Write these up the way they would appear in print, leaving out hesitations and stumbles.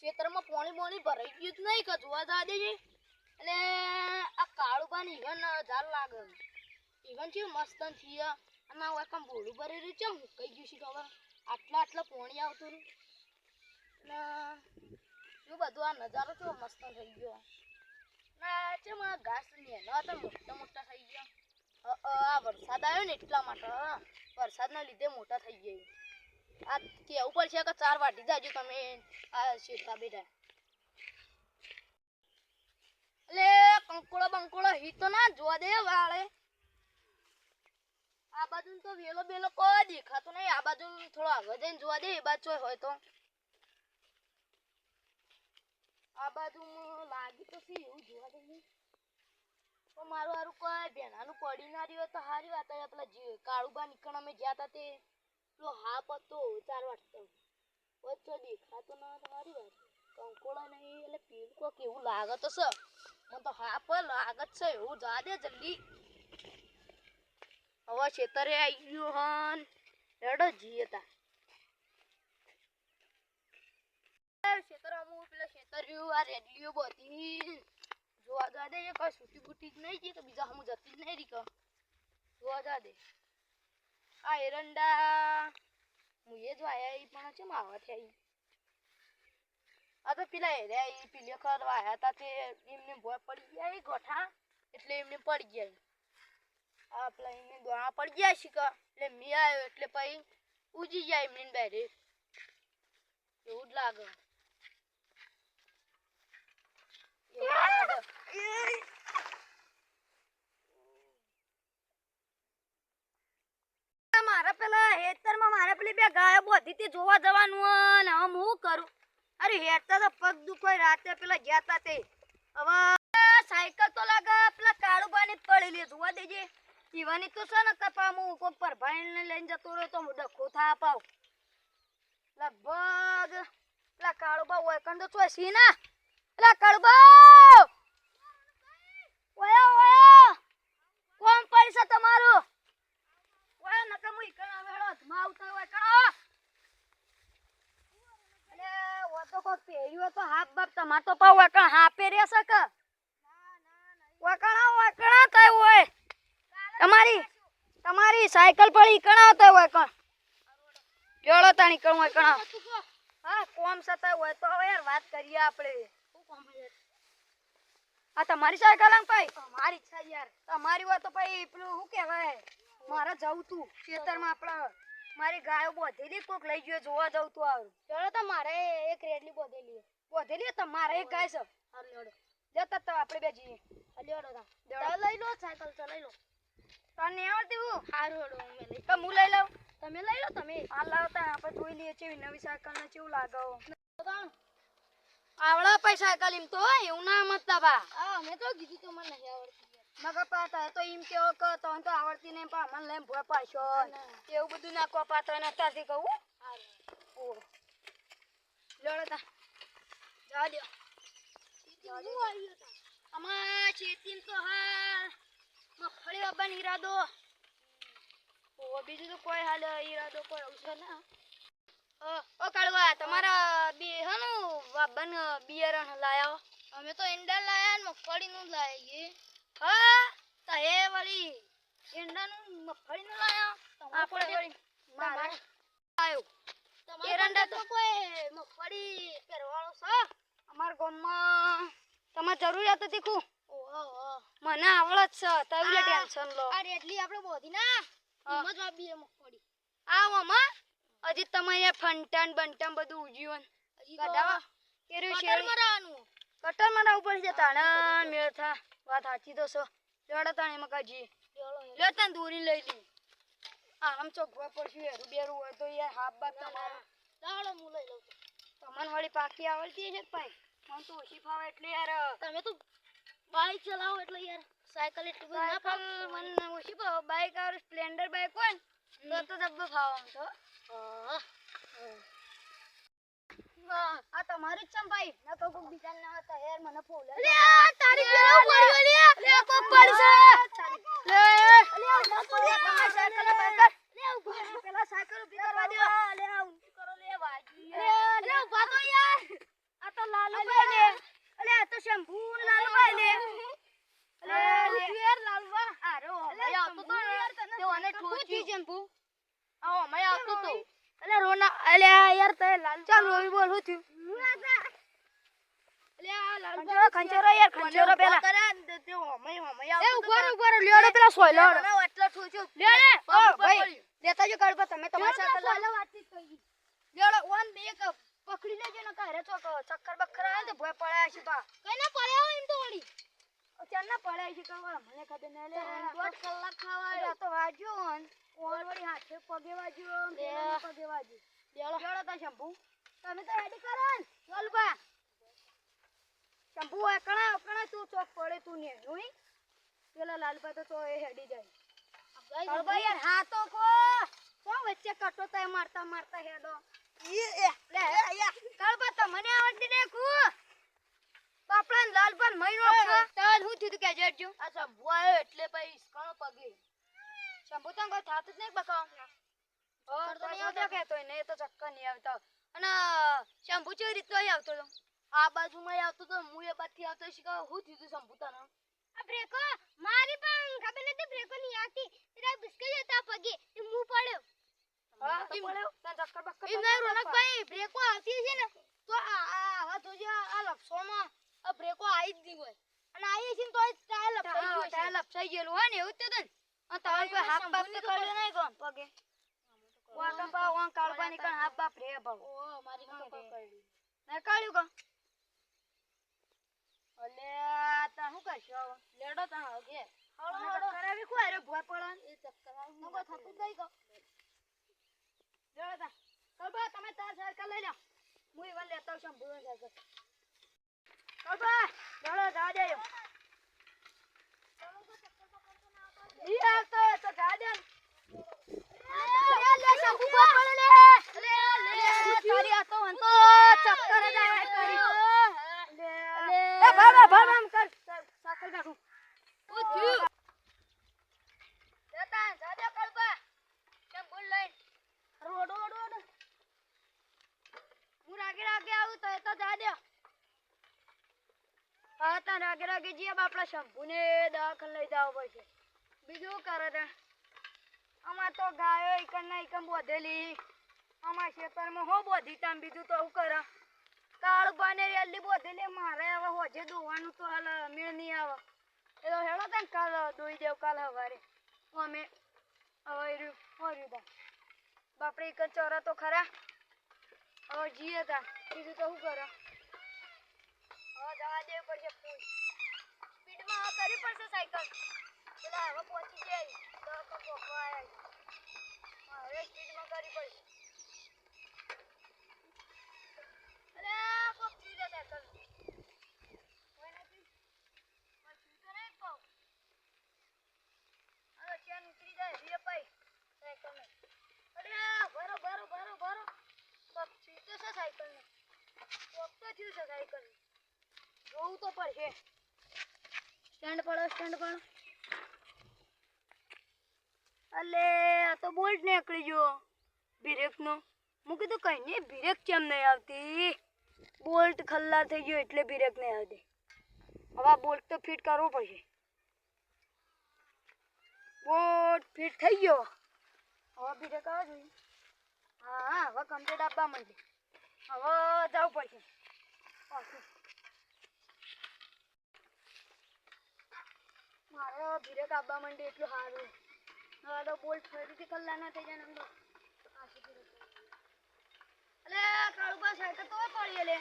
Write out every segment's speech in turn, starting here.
ખેતરમાં પાણી ભરાઈ ગયું જ નહીં કે જોવા જા દેજે. એટલે આ કાળુબાની ઈવન ઝાડ લાગે ઈવન છે મસ્ત છે અને આ એકમ બોલું ભરી રહ્યું છે મુકાઈ ગયું છે ખબર આટલા પાણી આવતું રહ્યું ને એવું બધું આ નજારો કેવો મસ્ત થઈ ગયો ના છે માં ઘાસ નેના હતા મોટા થઈ ગયા આ વરસાદ આવ્યો ને એટલા માટે વરસાદના લીધે મોટા થઈ ગયા આ કેવું પડશે કે 4 વાટી જાજો તમે આ શેતા બેટા એટલે કંકોળો હીતો ના જોવા દે વાળે આ બાજુ તો વેલો બેલો કોઈ દેખાતો નહીં આ બાજુ થોડો આગળ જઈને જોવા દે એ બાજુ હોય તો આ બાજુ લાગી તો સી એવું જોવા દે તો મારું હારું કોઈ ભેણાનું પડી ના રહ્યું તો સારી વાત છે પેલા કાળુબા નીકળ અમે જ્યાં હતા તે પેલો હાપ હતો 4 વાટતો વચ્ચે દેખાતો ના તમારી વાત કંકોળા નહીં એટલે પેલું કોક એવું લાગે તો છે મને તો હાપ લાગત છે એવું જા દે જલ્દી હવે ખેતરે આવી ગયું હન રેડો જી હતા ખેતર અમુક પેલા ખેતર રહ્યું આ રેડલીઓ બધી જોવા જા દે કઈ છૂટી બૂટી જ નહીં કે બીજા હમું જતી જ નહીં રીક જોવા જા દે આ એરંડા હું એ જો આયા એ પણ છે માવા થઈ આ તો પેલા એર્યા એ પીલે કરવા આવ્યા હતા તે એમને ભોય પડી ગયા એ ગોઠા એટલે એમને પડી ગયા આ પેલા એમને દોણા પડી ગયા શીખા એટલે મેં આવ્યો એટલે પછી ઉજી જાય એમને બેરે એવું જ લાગે મારા પેલા હેતરમાં મારા પેલી બે ગાયો બોધી તે જોવા જવાનું ને હવે હું કરું અરે હેતર તો પગ દુખોય રાતે પેલા ગયા તા તે હવે સાયકલ તો લાગે પેલા કાળુબાની પડેલી જોવા દેજે ઈવાની તો છે ને કપા હું કોક પર ભાઈને લઈને જતો રહ્યો તો હું ડખો થા પાવ લગભગ પેલા કાળુબા હોય કણ તો ચોસી ના પેલા કાળુબા ઓયા કોણ પૈસા તમારું ઓયા નકે હું ઈકણા વેળો ધમા આવતા હોય કણો અલે ઓ તો કોક પહેર્યો તો હાફ બાપ તમાર તો પાવ કણ હા પહેર્યા છે કે વકણા થાય હોય તમારી સાયકલ પડી કણા આવતા હોય કણ જોડો તાણી કણ હોય કણા હા કોમ સતા હોય તો યાર વાત કરીએ આપણે શું કોમ છે આ તમારી સાયકલ આમ ભાઈ મારી છે યાર તમારી હોય તો ભાઈ પેલું શું કહેવાય મારે જવું તું ખેતરમાં આપણે મારી ગાયો બોધેલી કોક લઈ ગયો જોવા જવું તું આવ જોડો તો મારે એક રેડલી બોધેલી તમારે એક ગાય છે હાલ લેડો જતા તો આપણે બે જઈએ લેડો તા લઈ લો સાયકલ ચલાઈ લો તને આવડતી હું હારું હેડો મે લઈ તો હું લઈ લઉં તમે લઈ લો તમે આ લાવતા આપણે જોઈ લઈએ છે નવી સાયકલ ને કેવું લાગો આવડા પૈસા સાયકલ એમ તો એવું ના મતતા બા હા મે તો કીધું તો મને નહીં આવડતી મગર પાતા તો એમ કેવો કે તને તો આવડતી નહીં પણ મને લઈને ભોય પાછો એવું બધું ના કો પાતો ને તાથી કહું ઓ લેડો તા જા દે હું આવી હતા અમાર ખેતીમ તો હાલ મગફળી વાવવાનો ઈરાદો ઓ બીજું તો કોઈ હાલ ઈરાદો કોઈ આવશે ના ઓ કાળવા તમારા બી હનું વાબન બિયારણ લાયા અમે તો એંડા લાયા ને મગફળી નું લાયા હા તા એ વાળી એંડા નું મગફળી નું લાયા આપણે વળી મારા આયો એરંડા તો કોઈ મગફળી પરવાળો છે અમાર ગામમાં તમાર જરૂરિયાત હતી કુ ઓહો મને આવડત છે તવલે ટેન્શન લો આ રેડલી આપણે બોધી ના હિંમત વાબી મગફળી આ મમ્મા હજી તમારે ફંટાન બંટાન બધું ઉજીવન હજી કઢાવા કેરું છે કટર મરાવું પડશે તાણા મેળ થા વાત સાચી તો છો લેડો તાણે મકાજી લે તને દૂરી લઈ લી આમ ચોકવા પડશે હેરું બેરું હોય તો યાર હાફ બાત તમારો ચાલો હું લઈ લઉં તમને વળી પાકી આવડતી છે ભાઈ મને તો ઓછી ફાવે એટલે યાર તમે તો બાઈક ચલાવો એટલે યાર સાયકલ એટલી બધી ના ફાવે મને ઓછી ફાવે બાઈક આવે સ્પ્લેન્ડર બાઈક હોય તો જબ્બો ફાવે આમ તો આ તમારી જ છે ભાઈ ના તો કોઈ બીજા ના હતા યાર મને ફોલે લે તારી પેલો પડ્યો લે લે કો પડશે લે લે તમારી સાયકલ બાઈક લે પેલા સાયકલ ઉભી કરવા દો લે ઊંધી કરો લે વાજી લે ઉભા તો યાર આ તો ના અલ્યા યાર તે લાલ ચાલ રોઈ બોલ હું થયું અલ્યા લાલ ખંચરો યાર ખંચરો પેલા તે હોમય એ ઉપર લેડો પેલા સોયલો એટલો ઠોચ્યો લે ઓ ભાઈ લેતા જો કાઢ તમે તમારા સાથે લાલો વાતચીત કરી લેડો ઓન બે એક પકડી લેજો ને કારે ચોક ચક્કર બક્કર આવે તો ભોય પડ્યા છે પા કઈ ના પડ્યા હોય એમ તો વળી ચાલ ના પડ્યા છે કવા મને ખબર ન લે 2 કલાક ખાવા તો વાજ્યો ઓન વળી હાથે પગે વાજ્યો પગે વાજ્યો લેડો તા શંભુ તમે તો રેડી કરો ને ચાલ બા શંભુ એકણા તું ચોક પડે તું ને જોઈ પેલા લાલબા તો એ હેડી જાય ચાલ બા યાર હા તો કો વચ્ચે કટો તય મારતા હેડો લે કાળબા તમને આવડતી ને કુ બાપડા લાલબન મહિનો છે તાલ હું થયું કે જડજો આ શંભુ આયો એટલે ભાઈ ઇસકાણો પગે શંભુ તો કોઈ થાત જ નહીં બકાવ તો નહીં આવતો કે તો ને તો ચક્કર નહીં આવતો અને શંભુ ચેવી રીતનો આવતો તો આ બાજુમાં આવતો તો હું એ બાજુથી આવતો શીખા હું થયું શંભુ તને આ બ્રેકો મારી પણ ખબર નથી બ્રેકો નહીં આવતી તેરા બિસ્કિટ હતા પગે તે મું પડ્યો હા તો પડ્યો તને ચક્કર બક્કર ઈ ના રોનકભાઈ બ્રેકો આવતી છે ને તો આ તો જે આ લક્ષોમાં આ બ્રેકો આવી જ નહીં હોય અને આવી છે ને તો ટાયર લપસાઈ ગયેલું હોય ને એવું જ તો તને આ તાળ કોઈ હાફ બાપ તો કર્યો નહીં કોણ પગે વાકા પા વાં કાળબાની કણ હાફ બાપ રે ભાવ ઓ મારી કણ પકડી ના કાળ્યું કા ઓલે તા હું કરશો લેડો તા હગે હળો કરાવી કો અરે ભોય પડન એ ચક્કર નો કો થતું જઈ ગો લેડો તા કબા તમે તાર સાયકલ લઈ લો હું ઈવન લેતો છું ભૂલો સાયકલ કબા લેડો જા દેયો ઈ આવતો તો જા દે લે શંભુ કો પડે લે તારી આ તો હંતો ચક્કર જ આવે કરી એ ભામ કર સાયકલ કાઢું ઓ થયું લેતા જાદે કળબા કેમ બોલ લઈ રોડો હું રાગે આવું તો એ તો જાદે હા તા રાગે જીએ બાપડા શંભુને દવાખાને લઈ જાવ પડશે બીજું કરે તા અમાર તો ગાયો એકન બોધેલી અમાર ખેતરમાં હો બોધી તામ બીજું તો હું કરે કાળ બાને રેલી બોધેલી મારે હવે હોજે દોવાનું તો હાલ મેળ નહીં આવે એ તો હેડો તને કાલ દોઈ દેવ કાલ હવારે અમે હવે હોર્યું તા બાપડે એક ચોરા તો ખરા હવે જીએ તા બીજું તો શું કરે હવે જવા દેવું પડશે ફૂલ સ્પીડમાં હવે કરવી પડશે સાયકલ પેલા હવે પહોંચી જાય તો પોકવા આવ્યા હવે સ્પીડમાં કરવી પડશે અરે કોક ચીજે સાયકલ કોઈ નથી પણ ચીજો નહીં કહું હવે ચેન ઉતરી જાય રે પાઈ સાયકલ ને અરે ભરો કોક ચીજો છે સાયકલ ને કોક તો થયું છે સાયકલ જોવું તો પડશે સ્ટેન્ડ પડો અલે આ તો બોલ્ટ નીકળી ગયો બ્રેક નો હું કીધું કઈ નહીં બ્રેક કેમ નહીં આવતી બોલ્ટ ખલ્લા થઈ ગયો એટલે બ્રેક નહીં આવતી હવે બોલ્ટ તો ફિટ કરવો પડશે બોલ્ટ ફિટ થઈ ગયો હવે બ્રેક આવવા જોઈએ હા હવે કમ્પ્લીટ આપવા માંડી હવે જવું પડશે પાછું મારો બ્રેક આપવા માંડી એટલું સારું હવે તો બોલ્ટ ફરીથી કલ્લા ના થઈ જાય ને અલે કાળુબા સાયકલ તો પડી લે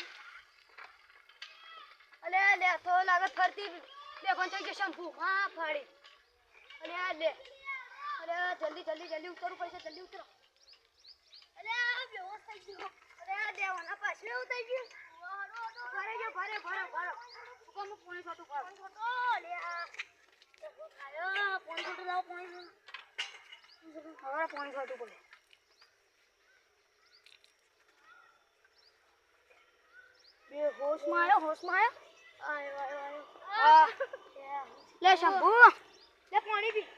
તો લાગે ફરતી દેખો તો જે શંભુ હા ફાડી અલે જલ્દી ઉતરવું પડશે જલ્દી ઉતરો અલે આ બેહોશ થઈ ગયો અરે દેવાના પાછળ ઉતરી ગયું ભરે કોમ પાણી છોટું કર લે આ આયો પાણી છોટું લાવ પાણી હવે પાણી છોટું પડે બે હોશમાં આયો આ લે શંભુ લે પાણી પી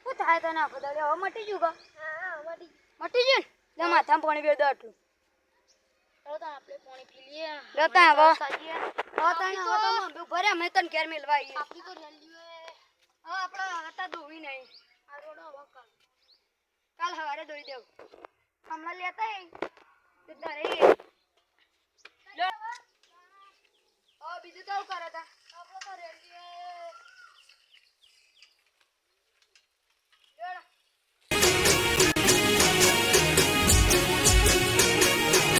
શું થાય તને આખો દાડે હવે મટી ગયું કા હા મટી ગયું લે માથામાં પાણી બે દો આટલું આપણે પાણી પી લઈએ રતા હવે ભરે અમે તને ઘેર મેલવા આવીએ આપણી તો રેલ્વે હવે આપણે હતા ધોવી નહીં આ રોડો હવે કાલ સવારે ધોઈ દેવ હમણાં લેતા તે તારે બીજું કેવું કરે તા આપણે તો રેલ્વે